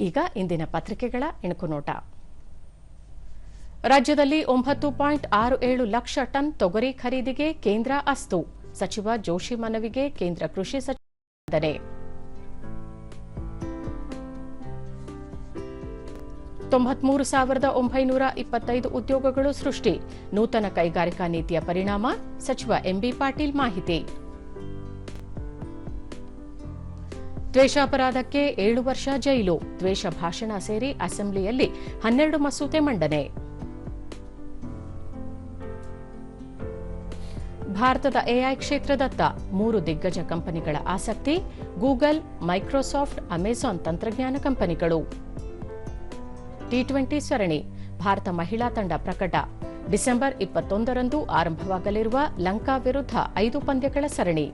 ಈಗ ಇಂದಿನ ಪತ್ರಿಕೆಗಳ ಇಣುಕುನೋಟ. ರಾಜ್ಯದಲ್ಲಿ 9.67 ಲಕ್ಷ ಟನ್ ತೊಗರಿ ಖರೀದಿಗೆ ಕೇಂದ್ರ ಅಸ್ತು. ಸಚಿವ ಜೋಶಿ ಮನವಿಗೆ ಕೇಂದ್ರ ಕೃಷಿ ಸಚಿವ ಸ್ಪಂದನೆ. 93,925 ಉದ್ಯೋಗಗಳು ಸೃಷ್ಟಿ. ನೂತನ ಕೈಗಾರಿಕಾ ನೀತಿಯ ಪರಿಣಾಮ ಸಚಿವ ಎಂಬಿ ಪಾಟೀಲ್ ಮಾಹಿತಿ. ದ್ವೇಷಾಪರಾಧಕ್ಕೆ 7 ವರ್ಷ ಜೈಲು. ದ್ವೇಷ ಭಾಷಣ ಸೇರಿ ಅಸೆಂಬ್ಲಿಯಲ್ಲಿ 12 ಮಸೂದೆ ಮಂಡನೆ. ಭಾರತದ ಎಐ ಕ್ಷೇತ್ರದತ್ತ 3 ದಿಗ್ಗಜ ಕಂಪನಿಗಳ ಆಸಕ್ತಿ. ಗೂಗಲ್, ಮೈಕ್ರೋಸಾಫ್ಟ್, ಅಮೆಜಾನ್ ತಂತ್ರಜ್ಞಾನ ಕಂಪನಿಗಳು. ಟಿ20 ಸರಣಿ ಭಾರತ ಮಹಿಳಾ ತಂಡ ಪ್ರಕಟ. ಡಿಸೆಂಬರ್ 21ರಂದು ಆರಂಭವಾಗಲಿರುವ ಲಂಕಾ ವಿರುದ್ಧ 5 ಪಂದ್ಯಗಳ ಸರಣಿ.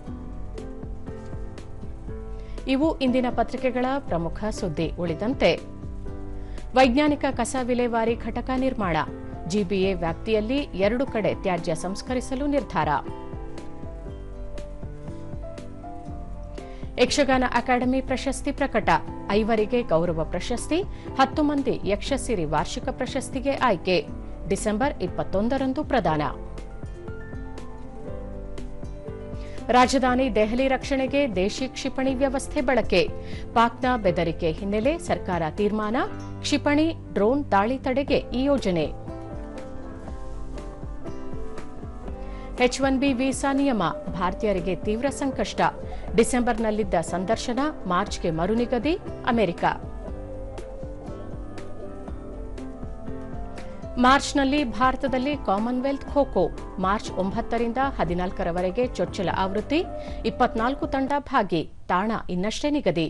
ಇವು ಇಂದಿನ ಪತ್ರಿಕೆಗಳ ಪ್ರಮುಖ ಸುದ್ದಿ. ಉಳಿದಂತೆ ವೈಜ್ಞಾನಿಕ ಕಸ ವಿಲೇವಾರಿ ಘಟಕ ನಿರ್ಮಾಣ. ಜಿಬಿಎ ವ್ಯಾಪ್ತಿಯಲ್ಲಿ 2 ಕಡೆ ತ್ಯಾಜ್ಯ ಸಂಸ್ಕರಿಸಲು ನಿರ್ಧಾರ. ಯಕ್ಷಗಾನ ಅಕಾಡೆಮಿ ಪ್ರಶಸ್ತಿ ಪ್ರಕಟ. 5 ಗೌರವ ಪ್ರಶಸ್ತಿ. 10 ಮಂದಿ ಯಕ್ಷಸಿರಿ ವಾರ್ಷಿಕ ಪ್ರಶಸ್ತಿಗೆ ಆಯ್ಕೆ. ಡಿಸೆಂಬರ್ 21ರಂದು ಪ್ರದಾನ. ರಾಜಧಾನಿ ದೆಹಲಿ ರಕ್ಷಣೆಗೆ ದೇಶಿ ಕ್ಷಿಪಣಿ ವ್ಯವಸ್ಥೆ ಬಳಕೆ. ಪಾಕ್ನ ಬೆದರಿಕೆ ಹಿನ್ನೆಲೆ ಸರ್ಕಾರ ತೀರ್ಮಾನ. ಕ್ಷಿಪಣಿ, ಡ್ರೋನ್ ದಾಳಿ ತಡೆಗೆ ಈ ಯೋಜನೆ. H1B ವೀಸಾ ನಿಯಮ ಭಾರತೀಯರಿಗೆ ತೀವ್ರ ಸಂಕಷ್ಟ. ಡಿಸೆಂಬರ್ನಲ್ಲಿದ್ದ ಸಂದರ್ಶನ ಮಾರ್ಚ್ಗೆ ಮರುನಿಗದಿ. ಅಮೆರಿಕ. ಮಾರ್ಚ್ನಲ್ಲಿ ಭಾರತದಲ್ಲಿ ಕಾಮನ್ವೆಲ್ತ್ ಖೋ-ಖೋ. ಮಾರ್ಚ್ 9ರಿಂದ 14ರವರೆಗೆ ಚೊಚ್ಚಲ ಆವೃತ್ತಿ. 24 ತಂಡ ಭಾಗಿ. ತಾಣ ಇನ್ನಷ್ಟೇ ನಿಗದಿ.